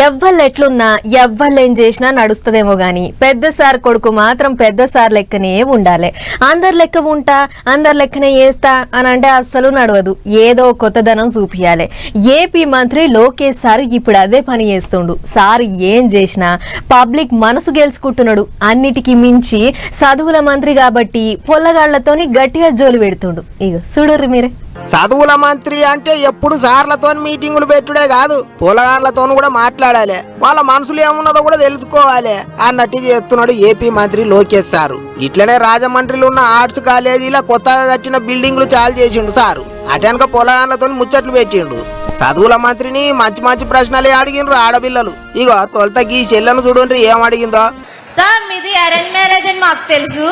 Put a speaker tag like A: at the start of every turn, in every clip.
A: ఎవ్వళ్ళెట్లున్నా ఎవ్వళ్ళేం చేసినా నడుస్తుందేమో గాని పెద్ద సార్ కొడుకు మాత్రం పెద్ద సార్ లెక్కనే ఉండాలి. అందరి లెక్క ఉంటా అందరి లెక్కనే చేస్తా అని అంటే అస్సలు నడవదు. ఏదో కొత్తదనం చూపియాలి. ఏపీ మంత్రి లోకేష్ సార్ ఇప్పుడు అదే పని చేస్తుండు. సార్ ఏం చేసినా పబ్లిక్ మనసు గెలుచుకుంటున్నాడు. అన్నిటికీ మించి చదువుల మంత్రి కాబట్టి పొల్లగాళ్లతోని గట్టిగా జోలు పెడుతుండు. ఇక చూడర్రి మీరే.
B: చదువుల మంత్రి అంటే ఎప్పుడు సార్లతో మీటింగులు పెట్టుడే కాదు, పొలగాళ్లతో కూడా మాట్లాడాలి, వాళ్ళ మనసులో ఏమున్నదో కూడా తెలుసుకోవాలి అన్నట్టు చేస్తున్నాడు ఏపీ మంత్రి లోకేష్ సారు. ఇట్లనే రాజమండ్రిలో ఉన్న ఆర్ట్స్ కాలేజీలో కొత్తగా కట్టిన బిల్డింగ్లు చాలు చేసిండు సారు. అటెనక పొలగాళ్లతో ముచ్చట్లు పెట్టిండు. చదువుల మంత్రిని మంచి మంచి ప్రశ్నలే అడిగిండ్రు ఆడపిల్లలు. ఇగో తొలత గీ చెల్లెను చూడండి ఏం అడిగిందో.
C: సార్ మీది అరేంజ్ మ్యారేజ్ అని మాకు తెలుసు.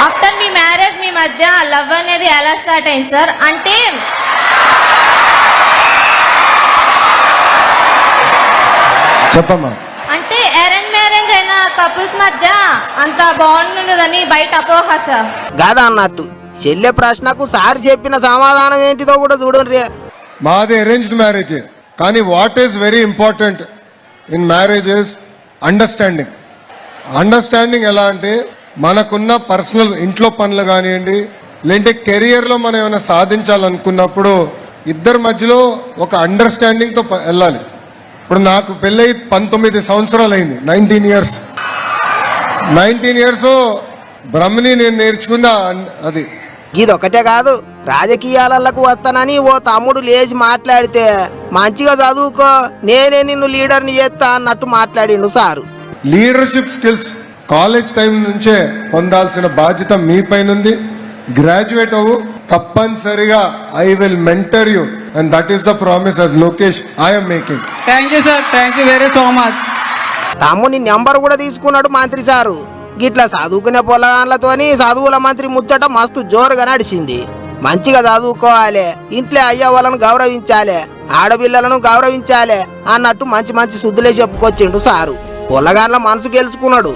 C: ఆఫ్టర్ మీ మ్యారేజ్ మీ మధ్య లవ్ అనేది ఎలా స్టార్ట్ అయింది సార్? అంటే
D: చెప్పమ్మా.
C: అంటే అరేంజ్ మ్యారేజ్ అయిన కపుల్స్ మధ్య అంత బాగుండదని బయట అపోహ సార్.
B: కాదా అన్నట్టు చెల్లె ప్రశ్నకు సార్ చెప్పిన సమాధానం ఏంటిదో కూడా చూడండి.
D: మాది అరేంజ్డ్ మ్యారేజ్, కానీ what is very important in marriage is understanding. Understanding ఎలా అంటే మనకున్న పర్సనల్ ఇంట్లో పనులు కానివ్వండి, లేదంటే కెరియర్ లో మనం ఏమైనా సాధించాలనుకున్నప్పుడు ఇద్దరి మధ్యలో ఒక అండర్స్టాండింగ్ తో వెళ్ళాలి. ఇప్పుడు నాకు పెళ్ళై 19 సంవత్సరాలు అయింది. 19 ఇయర్స్ బ్రహ్మని నేను నేర్చుకుందా అది.
B: ఇదొకటే కాదు, రాజకీయాలకు వస్తానని ఓ తమ్ముడు లేచి మాట్లాడితే మంచిగా చదువుకో నేనే నిన్ను లీడర్ని చేస్తా అన్నట్టు మాట్లాడిండు sir.
D: Leadership skills college time నుంచే పొందాల్సిన బాధ్యత మీ పైన ఉంది. గ్రాడ్యుయేట్ అవ్వు, తప్పనిసరిగా I will mentor you and that is the promise as Lokesh I'm making.
E: Thank you sir, thank you very so much.
B: తమ్ముని నెంబర్ కూడా తీసుకున్నాడు మంత్రి సారు. గిట్లా చదువుకునే పొలగాన్లతోని చదువుల మంత్రి ముచ్చట మస్తు జోరుగా నడిచింది. మంచిగా చదువుకోవాలి, ఇంట్లో అయ్యే వాళ్ళను గౌరవించాలి, ఆడపిల్లలను గౌరవించాలి అన్నట్టు మంచి మంచి శుద్ధులే చెప్పుకొచ్చిండు సారు. పొలగాన్ల మనసు గెలుచుకున్నాడు.